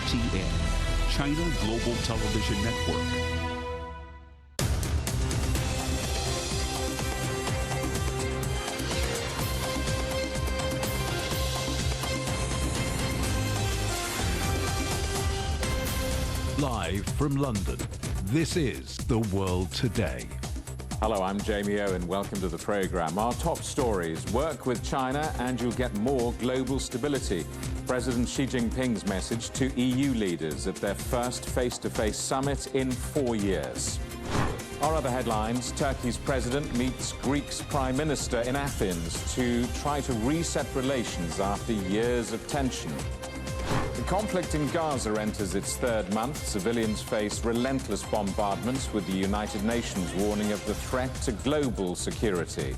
CGTN, China Global Television Network. Live from London, this is The World Today. Hello, I'm Jamie Owen. Welcome to the program. Our top stories: work with China and you'll get more global stability. President Xi Jinping's message to EU leaders at their first face-to-face summit in 4 years. Our other headlines: Turkey's president meets Greece's prime minister in Athens to try to reset relations after years of tension. The conflict in Gaza enters its third month. Civilians face relentless bombardments, with the United Nations warning of the threat to global security.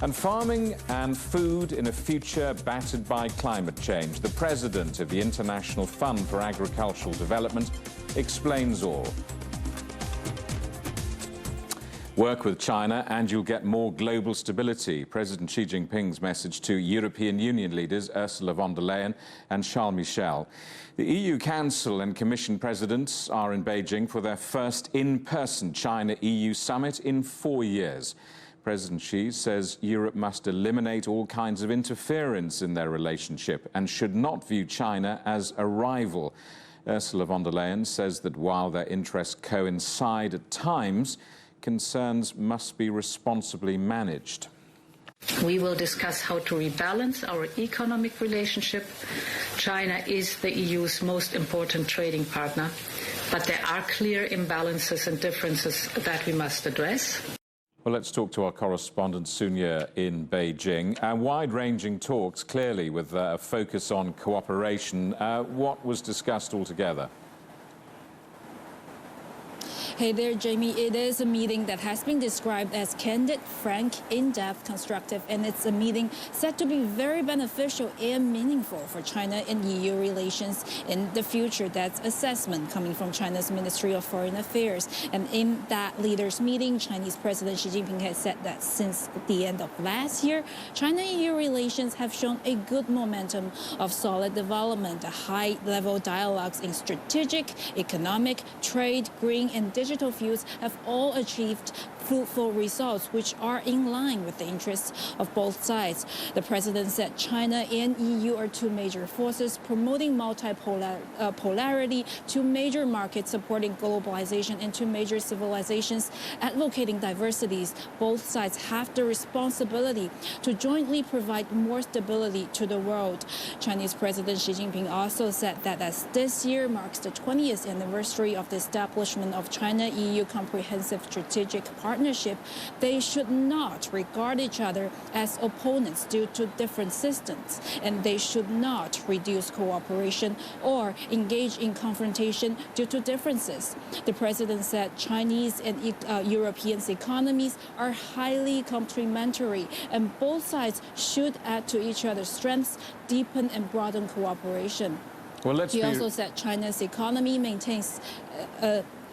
And farming and food in a future battered by climate change. The president of the International Fund for Agricultural Development explains all. Work with China and you'll get more global stability. President Xi Jinping's message to European Union leaders Ursula von der Leyen and Charles Michel. The EU Council and Commission presidents are in Beijing for their first in-person China-EU summit in 4 years. President Xi says Europe must eliminate all kinds of interference in their relationship and should not view China as a rival. Ursula von der Leyen says that while their interests coincide at times, concerns must be responsibly managed. We will discuss how to rebalance our economic relationship. China is the EU's most important trading partner, but there are clear imbalances and differences that we must address. Well, let's talk to our correspondent Sunya in Beijing. Wide-ranging talks, clearly, with a focus on cooperation. What was discussed altogether? Hey there, Jamie. It is a meeting that has been described as candid, frank, in-depth, constructive, and it's a meeting set to be very beneficial and meaningful for China and EU relations in the future. That's assessment coming from China's Ministry of Foreign Affairs. And in that leaders' meeting, Chinese President Xi Jinping has said that since the end of last year, China-EU relations have shown a good momentum of solid development. High-level dialogues in strategic, economic, trade, green, and digital fields have all achieved fruitful results, which are in line with the interests of both sides. The president said China and EU are two major forces promoting multipolarity, two major markets supporting globalization, and two major civilizations advocating diversities. Both sides have the responsibility to jointly provide more stability to the world. Chinese President Xi Jinping also said that as this year marks the 20th anniversary of the establishment of China-EU Comprehensive Strategic Partnership, they should not regard each other as opponents due to different systems, and they should not reduce cooperation or engage in confrontation due to differences. The president said Chinese and European economies are highly complementary, and both sides should add to each other's strengths, deepen and broaden cooperation. Well, he also said China's economy maintains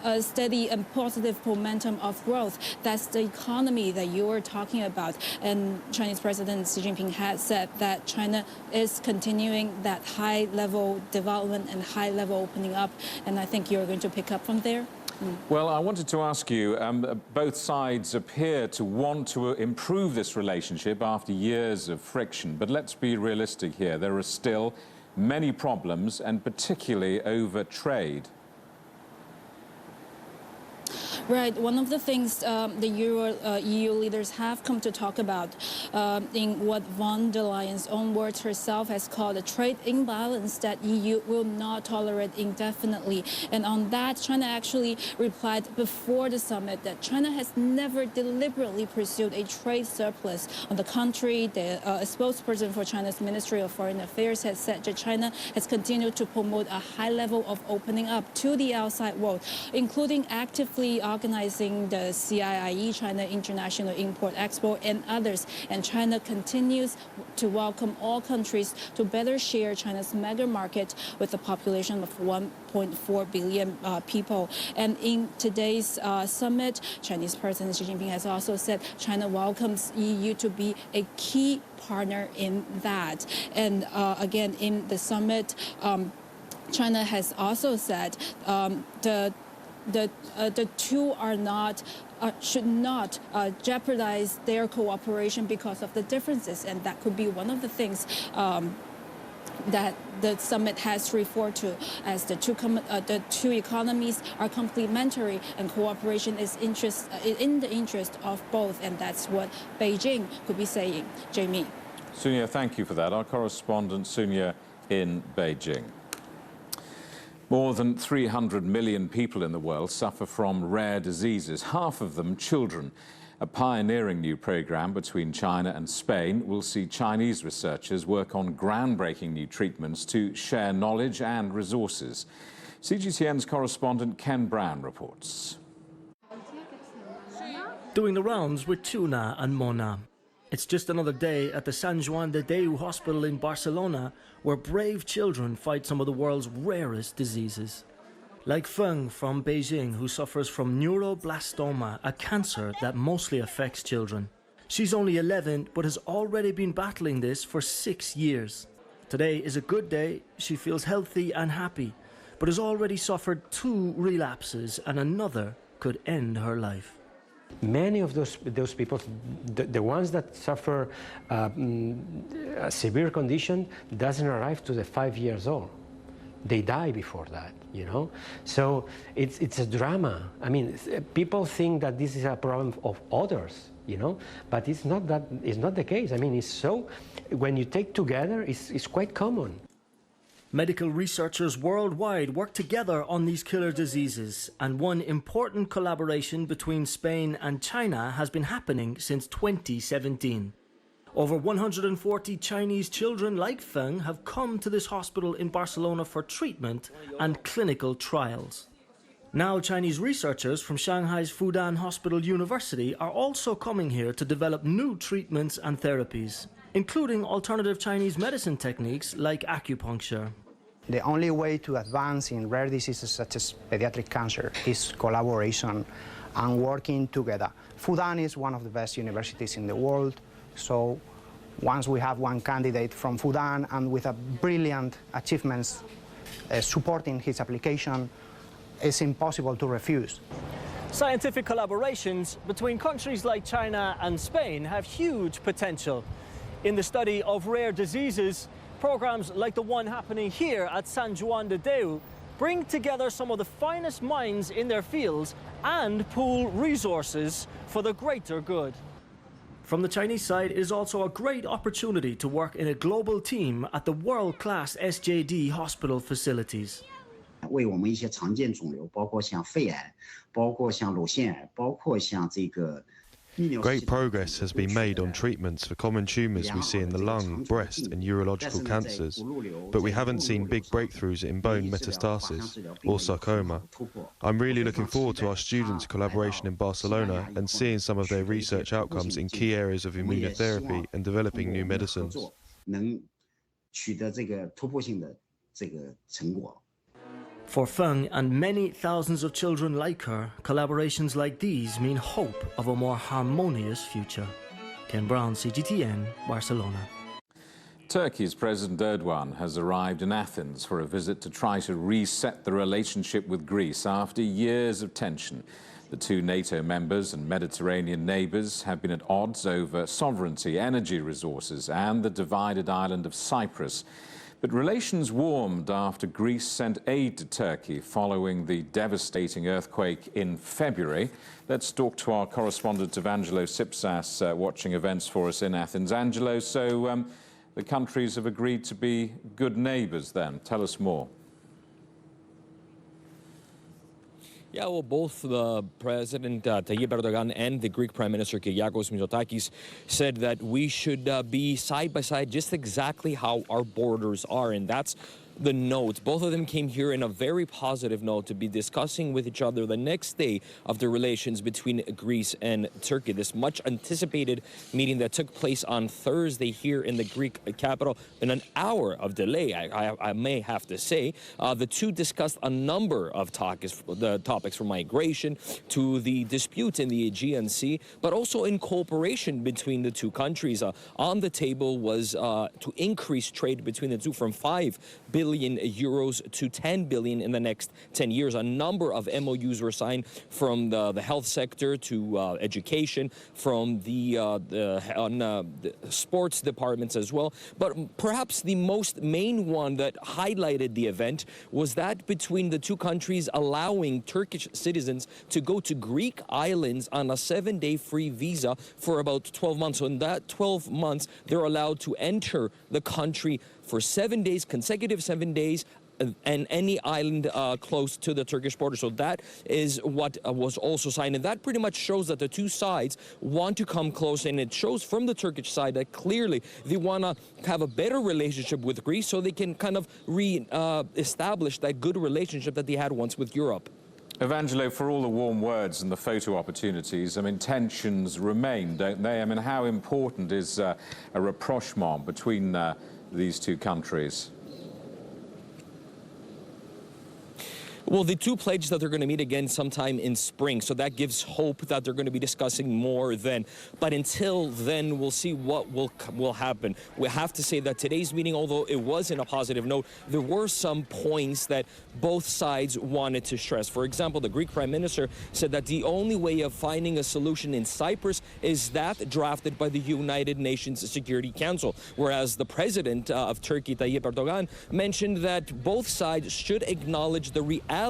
a steady and positive momentum of growth. That's the economy that you were talking about. And Chinese President Xi Jinping has said that China is continuing that high-level development and high-level opening up. And I think you're going to pick up from there. Well, I wanted to ask you, both sides appear to want to improve this relationship after years of friction. But let's be realistic here. There are still many problems, and particularly over trade. Right. One of the things the EU leaders have come to talk about in what von der Leyen's own words herself has called a trade imbalance that EU will not tolerate indefinitely. And on that, China actually replied before the summit that China has never deliberately pursued a trade surplus. On the contrary, the spokesperson for China's Ministry of Foreign Affairs has said that China has continued to promote a high level of opening up to the outside world, including actively organizing the CIIE, China International Import-Export, and others. And China continues to welcome all countries to better share China's mega market with a population of 1.4 billion people. And in today's summit, Chinese President Xi Jinping has also said China welcomes EU to be a key partner in that. And again, in the summit, China has also said the two are not should not jeopardize their cooperation because of the differences, and that could be one of the things that the summit has referred to as the two economies are complementary and cooperation is in the interest of both, and that's what Beijing could be saying. Jamie. Sunya, thank you for that. Our correspondent Sunya in Beijing. More than 300 million people in the world suffer from rare diseases, half of them children. A pioneering new program between China and Spain will see Chinese researchers work on groundbreaking new treatments to share knowledge and resources. CGTN's correspondent Ken Brown reports. Doing the rounds with Tuna and Mona. It's just another day at the Sant Joan de Déu hospital in Barcelona, where brave children fight some of the world's rarest diseases. Like Feng from Beijing, who suffers from neuroblastoma, a cancer that mostly affects children. She's only 11, but has already been battling this for 6 years. Today is a good day. She feels healthy and happy, but has already suffered 2 relapses, and another could end her life. Many of those people, the ones that suffer a severe condition, doesn't arrive to the 5 years old. They die before that, you know? So it's a drama. I mean, people think that this is a problem of others, you know? But it's not the case. I mean, it's so, when you take together, it's quite common. Medical researchers worldwide work together on these killer diseases, and one important collaboration between Spain and China has been happening since 2017. Over 140 Chinese children like Feng have come to this hospital in Barcelona for treatment and clinical trials. Now Chinese researchers from Shanghai's Fudan Hospital University are also coming here to develop new treatments and therapies, including alternative Chinese medicine techniques like acupuncture. The only way to advance in rare diseases such as pediatric cancer is collaboration and working together. Fudan is one of the best universities in the world, so once we have one candidate from Fudan and with a brilliant achievements supporting his application, it's impossible to refuse. Scientific collaborations between countries like China and Spain have huge potential. In the study of rare diseases, programs like the one happening here at Sant Joan de Déu bring together some of the finest minds in their fields and pool resources for the greater good. From the Chinese side, it is also a great opportunity to work in a global team at the world-class SJD hospital facilities. 为我们一些常见肿瘤，包括像肺癌，包括像乳腺癌，包括像这个 Great progress has been made on treatments for common tumours we see in the lung, breast and urological cancers, but we haven't seen big breakthroughs in bone metastasis or sarcoma. I'm really looking forward to our students' collaboration in Barcelona and seeing some of their research outcomes in key areas of immunotherapy and developing new medicines. For Feng and many thousands of children like her, collaborations like these mean hope of a more harmonious future. Ken Brown, CGTN, Barcelona. Turkey's President Erdogan has arrived in Athens for a visit to try to reset the relationship with Greece after years of tension. The two NATO members and Mediterranean neighbours have been at odds over sovereignty, energy resources and the divided island of Cyprus. But relations warmed after Greece sent aid to Turkey following the devastating earthquake in February. Let's talk to our correspondent Evangelo Sipsas watching events for us in Athens. Angelo, so the countries have agreed to be good neighbours then. Tell us more. Yeah, well, both the President Tayyip Erdogan and the Greek Prime Minister Kyriakos Mitsotakis said that we should be side by side just exactly how our borders are, and that's the note. Both of them came here in a very positive note to be discussing with each other the next day of the relations between Greece and Turkey. This much anticipated meeting that took place on Thursday here in the Greek capital in an hour of delay, I may have to say. The two discussed a number of topics from migration to the disputes in the Aegean Sea, but also in cooperation between the two countries. On the table was to increase trade between the two from $5 billion billion euros to 10 billion in the next 10 years. A number of MOUs were signed from the health sector to education, from the sports departments as well. But perhaps the most main one that highlighted the event was that between the two countries allowing Turkish citizens to go to Greek islands on a 7-day free visa for about 12 months. So in that 12 months, they're allowed to enter the country for 7 days, consecutive 7 days, and any island close to the Turkish border. So that is what was also signed. And that pretty much shows that the two sides want to come close. And it shows from the Turkish side that clearly they want to have a better relationship with Greece so they can kind of re-establish that good relationship that they had once with Europe. Evangelo, for all the warm words and the photo opportunities, I mean, tensions remain, don't they? I mean, how important is a rapprochement between these two countries? Well, the two pledged that they're going to meet again sometime in spring, so that gives hope that they're going to be discussing more then. But until then, we'll see what will happen. We have to say that today's meeting, although it was in a positive note, there were some points that both sides wanted to stress. For example, the Greek Prime Minister said that the only way of finding a solution in Cyprus is that drafted by the United Nations Security Council, whereas the President of Turkey, Tayyip Erdogan, mentioned that both sides should acknowledge the reality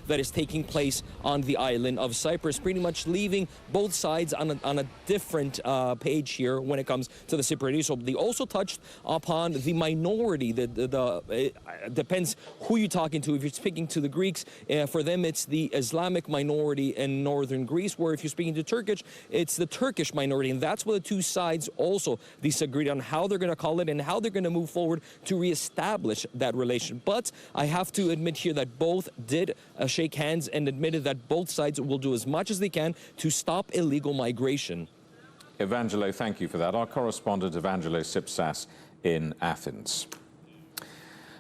that is taking place on the island of Cyprus, pretty much leaving both sides on a different page here when it comes to the Cypriot issue. They also touched upon the minority. It depends who you're talking to. If you're speaking to the Greeks, for them it's the Islamic minority in northern Greece, where if you're speaking to Turkish, it's the Turkish minority. And that's what the two sides also disagreed on, how they're going to call it and how they're going to move forward to reestablish that relation. But I have to admit here that both did shake hands and admitted that both sides will do as much as they can to stop illegal migration. Evangelo, thank you for that. Our correspondent, Evangelo Sipsas in Athens.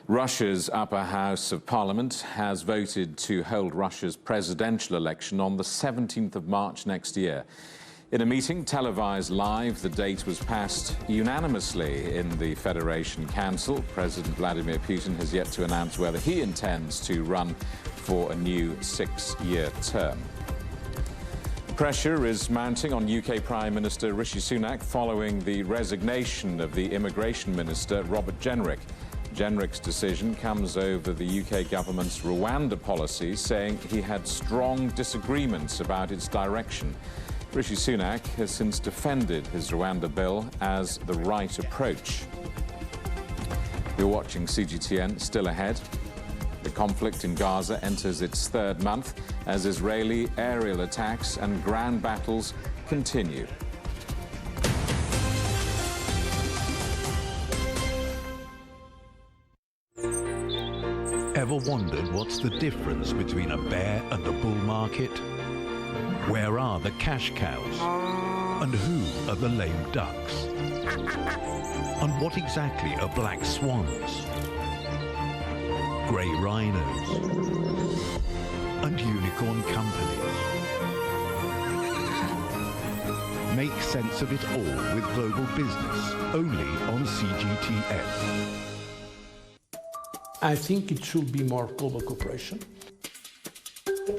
Russia's upper house of parliament has voted to hold Russia's presidential election on the 17th of March next year. In a meeting televised live, the date was passed unanimously in the Federation Council. President Vladimir Putin has yet to announce whether he intends to run for a new 6-year term. Pressure is mounting on UK Prime Minister Rishi Sunak following the resignation of the Immigration Minister, Robert Jenrick. Jenrick's decision comes over the UK government's Rwanda policy, saying he had strong disagreements about its direction. Rishi Sunak has since defended his Rwanda bill as the right approach. You're watching CGTN. Still ahead. The conflict in Gaza enters its 3rd month as Israeli aerial attacks and ground battles continue. Ever wondered what's the difference between a bear and a bull market? Where are the cash cows? And who are the lame ducks? And what exactly are black swans? Grey rhinos? And unicorn companies? Make sense of it all with Global Business, only on CGTN. I think it should be more global cooperation.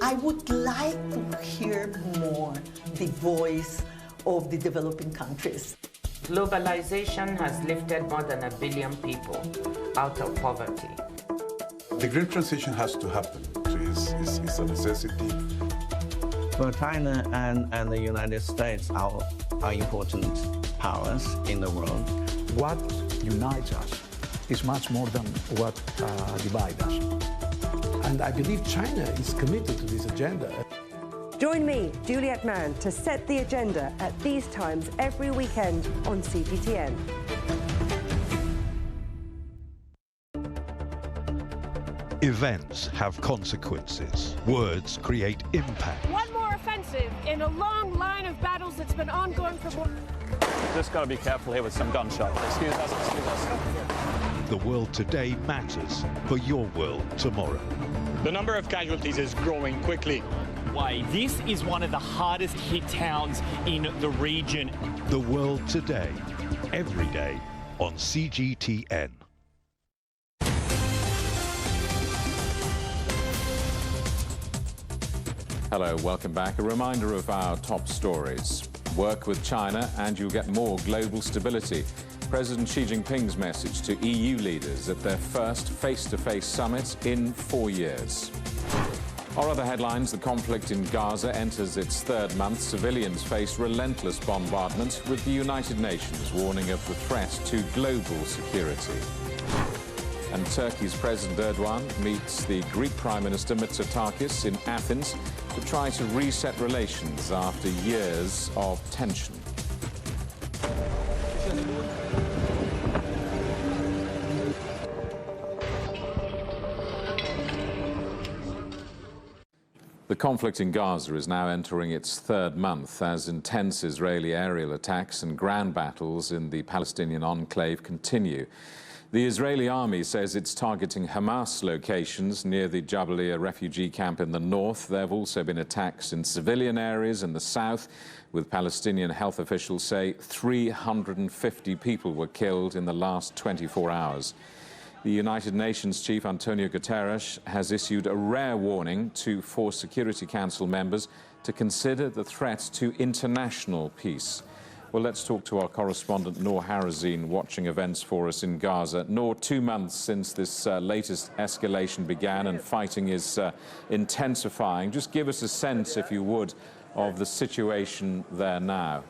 I would like to hear more the voice of the developing countries. Globalization has lifted more than 1 billion people out of poverty. The green transition has to happen. It's a necessity. Well, China and the United States are important powers in the world. What unites us is much more than what divides us. And I believe China is committed to this agenda. Join me, Juliet Mann, to set the agenda at these times every weekend on CGTN. Events have consequences. Words create impact. One more offensive in a long line of battles that's been ongoing for more. Just got to be careful here with some gunshots. Excuse us. The world today matters for your world tomorrow. The number of casualties is growing quickly. Why, this is one of the hardest hit towns in the region. The world today, every day on CGTN. Hello, welcome back. A reminder of our top stories. Work with China and you'll get more global stability. President Xi Jinping's message to EU leaders at their first face-to-face summit in 4 years. Our other headlines, the conflict in Gaza enters its third month. Civilians face relentless bombardment, with the United Nations warning of the threat to global security. And Turkey's President Erdogan meets the Greek Prime Minister Mitsotakis in Athens to try to reset relations after years of tension. The conflict in Gaza is now entering its third month as intense Israeli aerial attacks and ground battles in the Palestinian enclave continue. The Israeli army says it's targeting Hamas locations near the Jabalia refugee camp in the north. There have also been attacks in civilian areas in the south, with Palestinian health officials say 350 people were killed in the last 24 hours. The United Nations chief, Antonio Guterres, has issued a rare warning to 4 Security Council members to consider the threat to international peace. Well, let's talk to our correspondent, Noor Harazin, watching events for us in Gaza. Noor, 2 months since this latest escalation began and fighting is intensifying. Just give us a sense, if you would, of the situation there now.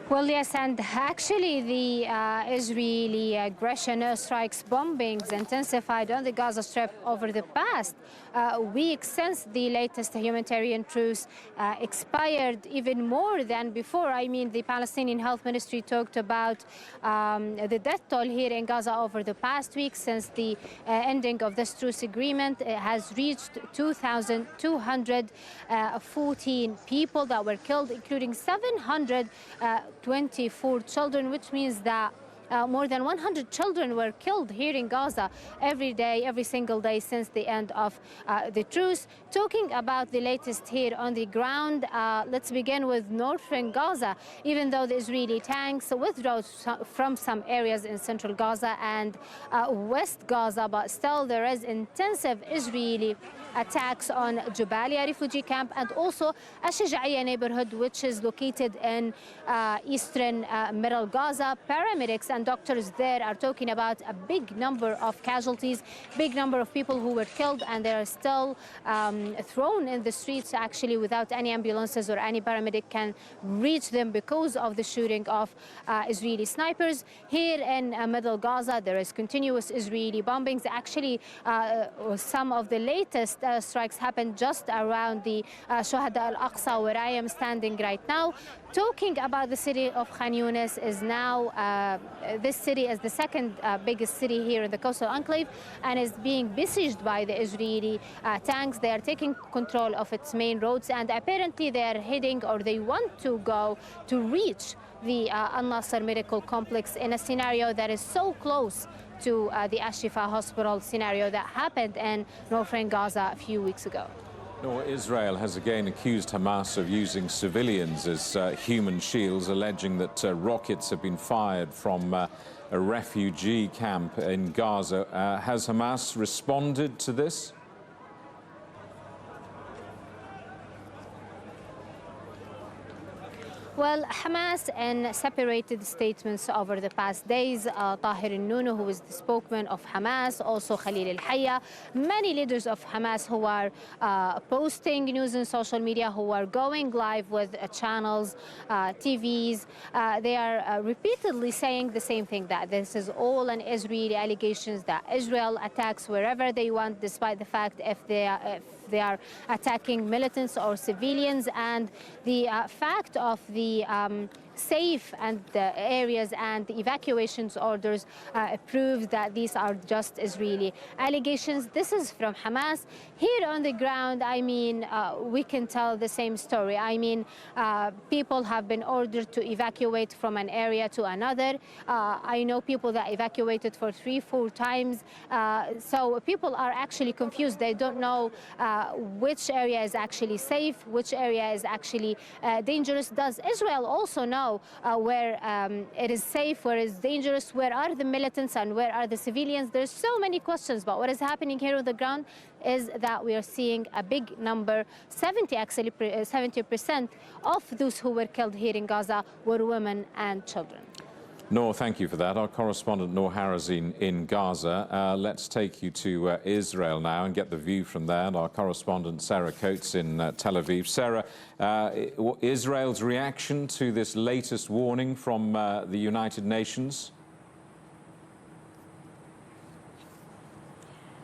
Well, yes, and actually the Israeli aggression, airstrikes, bombings intensified on the Gaza Strip over the past week since the latest humanitarian truce expired, even more than before. I mean, the Palestinian Health Ministry talked about the death toll here in Gaza over the past week since the ending of this truce agreement. It has reached 2,214 people that were killed, including 724 children, which means that more than 100 children were killed here in Gaza every day, every single day since the end of the truce. Talking about the latest here on the ground, let's begin with northern Gaza. Even though the Israeli tanks withdrew from some areas in central Gaza and west Gaza, but still there is intensive Israeli attacks on Jabalia refugee camp and also Ash-Shaja'iyya neighborhood, which is located in eastern middle Gaza. Paramedics and doctors there are talking about a big number of casualties, big number of people who were killed, and they are still thrown in the streets actually without any ambulances or any paramedic can reach them because of the shooting of Israeli snipers. Here in middle Gaza, there is continuous Israeli bombings. Actually, some of the latest strikes happened just around the Shuhada al-Aqsa, where I am standing right now. Talking about the city of Khan Yunis is now, this city is the second biggest city here in the coastal enclave and is being besieged by the Israeli tanks. They are taking control of its main roads and apparently they are heading, or they want to go to reach the Al-Nasser Medical Complex in a scenario that is so close to the Al-Shifa hospital scenario that happened in northern Gaza a few weeks ago. No, Israel has again accused Hamas of using civilians as human shields, alleging that rockets have been fired from a refugee camp in Gaza. Has Hamas responded to this? Well, Hamas, in separated statements over the past days, Tahir al-Nunu, who is the spokesman of Hamas, also Khalil al-Hayya, many leaders of Hamas who are posting news on social media, who are going live with channels, TVs, they are repeatedly saying the same thing, that this is all an Israeli allegations, that Israel attacks wherever they want, despite the fact if they are attacking militants or civilians, and the fact of the safe and areas and the evacuations orders prove that these are just Israeli allegations. This is from Hamas. Here on the ground, I mean, we can tell the same story. I mean, people have been ordered to evacuate from an area to another. I know people that evacuated for 3-4 times. So people are actually confused. They don't know which area is actually safe, which area is actually dangerous. Does Israel also know know where it is safe, where it is dangerous, where are the militants and where are the civilians. There's so many questions, but what is happening here on the ground is that we are seeing a big number, 70% of those who were killed here in Gaza were women and children. Noor, thank you for that. Our correspondent Noor Harazin in Gaza. Let's take you to Israel now and get the view from there. And our correspondent Sarah Coates in Tel Aviv. Sarah, Israel's reaction to this latest warning from the United Nations?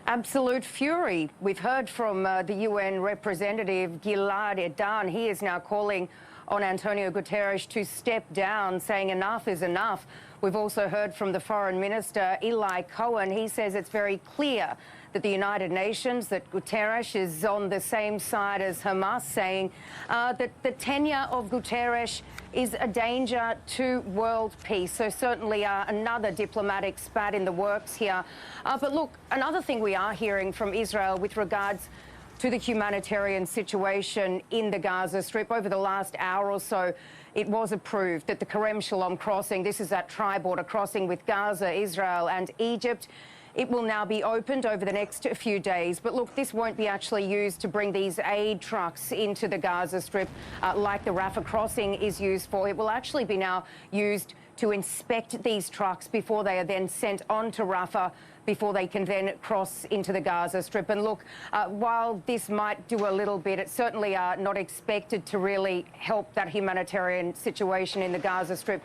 Absolute fury. We've heard from the UN representative Gilad Erdan. He is now calling on Antonio Guterres to step down, saying enough is enough. We've also heard from the Foreign Minister, Eli Cohen. He says it's very clear that the United Nations, that Guterres is on the same side as Hamas, saying that the tenure of Guterres is a danger to world peace. So certainly another diplomatic spat in the works here. But look, another thing we are hearing from Israel with regards to the humanitarian situation in the Gaza Strip. Over the last hour or so, it was approved that the Kerem Shalom crossing, this is that tri-border crossing with Gaza, Israel and Egypt, it will now be opened over the next few days. But look, this won't be actually used to bring these aid trucks into the Gaza Strip like the Rafah crossing is used for. It will actually be now used to inspect these trucks before they are then sent on to Rafah, before they can then cross into the Gaza Strip. And look, while this might do a little bit, it's certainly not expected to really help that humanitarian situation in the Gaza Strip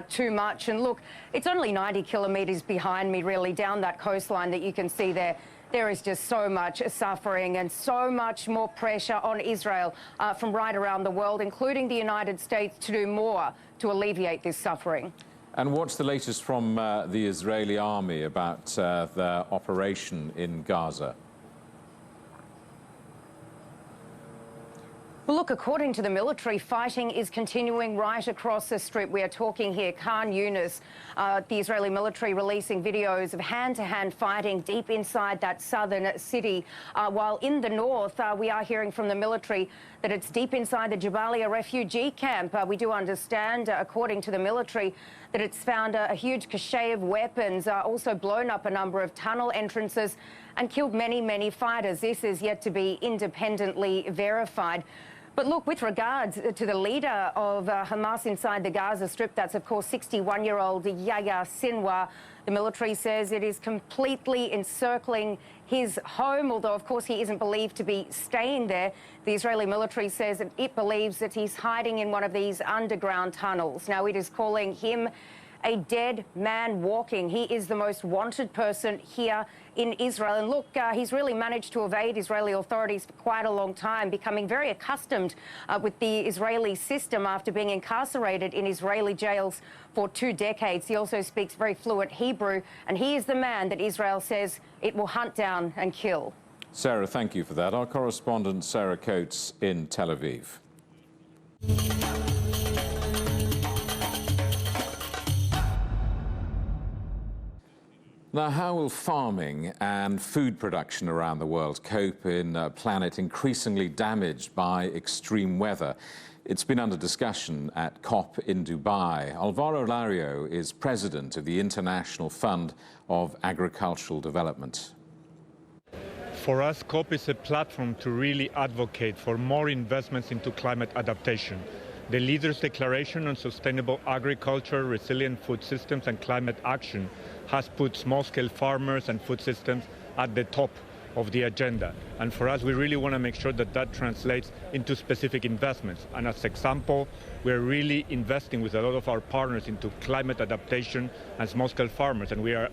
too much. And look, it's only 90 kilometres behind me, really, down that coastline that you can see there. There is just so much suffering and so much more pressure on Israel from right around the world, including the United States, to do more to alleviate this suffering. And what's the latest from the Israeli army about their operation in Gaza? Well, look, according to the military, fighting is continuing right across the Strip. We are talking here, Khan Yunis, the Israeli military releasing videos of hand-to-hand fighting deep inside that southern city. While in the north, we are hearing from the military that it's deep inside the Jabalia refugee camp. We do understand, according to the military, that it's found a huge cache of weapons, also blown up a number of tunnel entrances and killed many, many fighters. This is yet to be independently verified. But look, with regards to the leader of Hamas inside the Gaza Strip, that's, of course, 61-year-old Yahya Sinwar, the military says it is completely encircling his home, although, of course, he isn't believed to be staying there. The Israeli military says that it believes that he's hiding in one of these underground tunnels. Now, it is calling him a dead man walking. He is the most wanted person here in Israel. And look, he's really managed to evade Israeli authorities for quite a long time, becoming very accustomed with the Israeli system after being incarcerated in Israeli jails for 2 decades. He also speaks very fluent Hebrew, and he is the man that Israel says it will hunt down and kill. Sarah, thank you for that. Our correspondent Sarah Coates in Tel Aviv. Now, how will farming and food production around the world cope in a planet increasingly damaged by extreme weather? It's been under discussion at COP in Dubai. Alvaro Lario is president of the International Fund of Agricultural Development. For us, COP is a platform to really advocate for more investments into climate adaptation. The Leaders' Declaration on Sustainable Agriculture, Resilient Food Systems and Climate Action has put small-scale farmers and food systems at the top of the agenda. And for us, we really want to make sure that that translates into specific investments. And as example, we're really investing with a lot of our partners into climate adaptation and small-scale farmers. And we are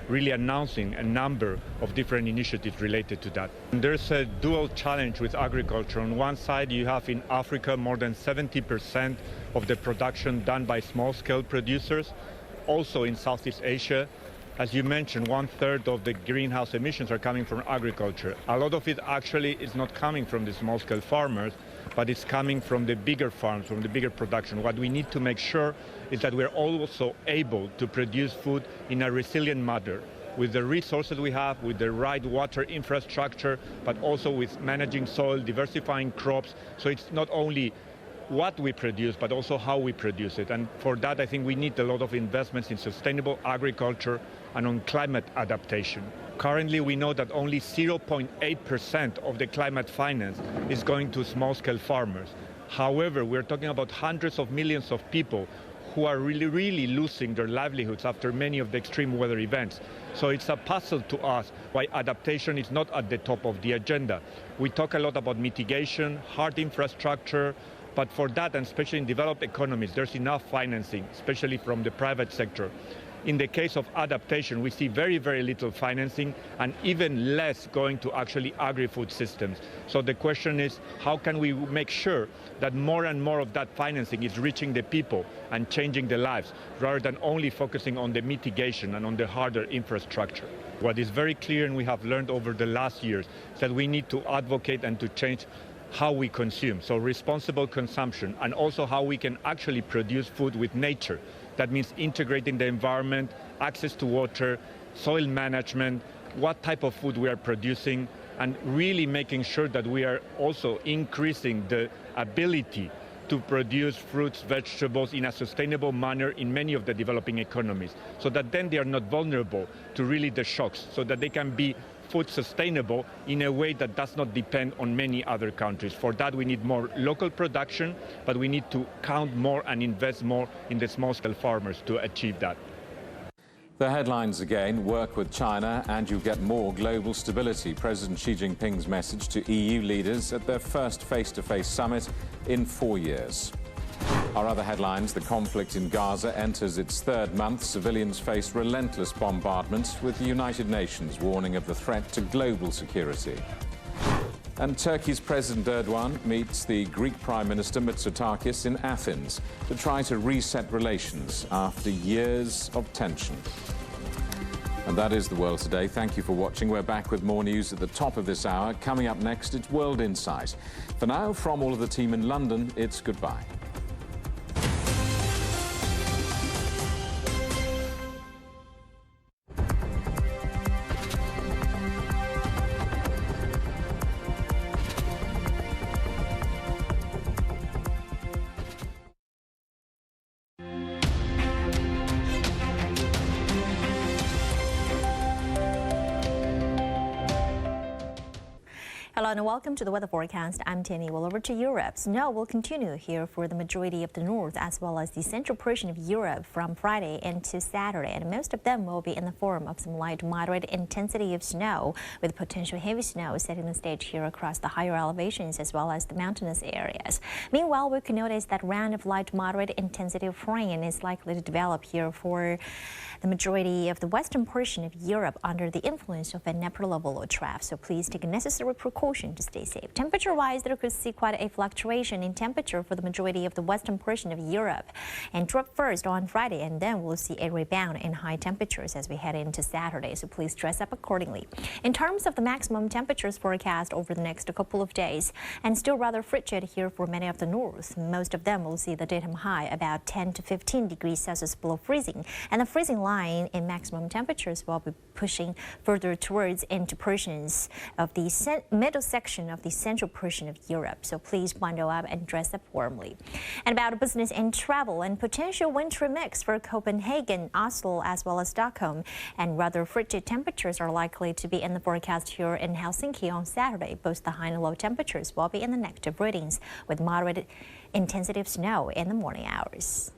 really announcing a number of different initiatives related to that. And there's a dual challenge with agriculture. On one side, you have in Africa more than 70% of the production done by small-scale producers. Also in Southeast Asia, as you mentioned, 1/3 of the greenhouse emissions are coming from agriculture. A lot of it actually is not coming from the small-scale farmers, but it's coming from the bigger farms, from the bigger production. What we need to make sure is that we're also able to produce food in a resilient manner, with the resources we have, with the right water infrastructure, but also with managing soil, diversifying crops. So it's not only what we produce, but also how we produce it. And for that, I think we need a lot of investments in sustainable agriculture and on climate adaptation. Currently, we know that only 0.8% of the climate finance is going to small-scale farmers. However, we're talking about hundreds of millions of people who are really losing their livelihoods after many of the extreme weather events. So it's a puzzle to us why adaptation is not at the top of the agenda. We talk a lot about mitigation, hard infrastructure, but for that, and especially in developed economies, there's enough financing, especially from the private sector. In the case of adaptation, we see very little financing and even less going to actually agri-food systems. So the question is, how can we make sure that more and more of that financing is reaching the people and changing their lives, rather than only focusing on the mitigation and on the harder infrastructure? What is very clear, and we have learned over the last years, is that we need to advocate and to change how we consume, so responsible consumption, and also how we can actually produce food with nature. That means integrating the environment, access to water, soil management, what type of food we are producing, and really making sure that we are also increasing the ability to produce fruits, vegetables in a sustainable manner in many of the developing economies, so that then they are not vulnerable to really the shocks, so that they can be food sustainable in a way that does not depend on many other countries. For that, we need more local production, but we need to count more and invest more in the small-scale farmers to achieve that. The headlines again: work with China and you get more global stability. President Xi Jinping's message to EU leaders at their first face-to-face summit in 4 years. Our other headlines: the conflict in Gaza enters its third month. Civilians face relentless bombardment, with the United Nations warning of the threat to global security. And Turkey's President Erdogan meets the Greek Prime Minister Mitsotakis in Athens to try to reset relations after years of tension. And that is the world today. Thank you for watching. We're back with more news at the top of this hour. Coming up next, it's World Insight. For now, from all of the team in London, it's goodbye. Hello and welcome to the weather forecast. I'm Tierney. Well, over to Europe. Snow will continue here for the majority of the north as well as the central portion of Europe from Friday into Saturday, and most of them will be in the form of some light to moderate intensity of snow, with potential heavy snow setting the stage here across the higher elevations as well as the mountainous areas. Meanwhile, we can notice that round of light to moderate intensity of rain is likely to develop here for the majority of the western portion of Europe under the influence of an upper level low trough. So please take necessary precaution to stay safe. Temperature-wise, there could see quite a fluctuation in temperature for the majority of the western portion of Europe, and drop first on Friday, and then we'll see a rebound in high temperatures as we head into Saturday. So please dress up accordingly. In terms of the maximum temperatures forecast over the next couple of days, and still rather frigid here for many of the north. Most of them will see the daytime high about 10 to 15 degrees Celsius below freezing, and the freezing line in maximum temperatures will be pushing further towards into portions of the middle section of the central portion of Europe. So please bundle up and dress up warmly. And about business and travel, and potential winter mix for Copenhagen, Oslo, as well as Stockholm. And rather frigid temperatures are likely to be in the forecast here in Helsinki on Saturday. Both the high and low temperatures will be in the negative readings, with moderate intensity of snow in the morning hours.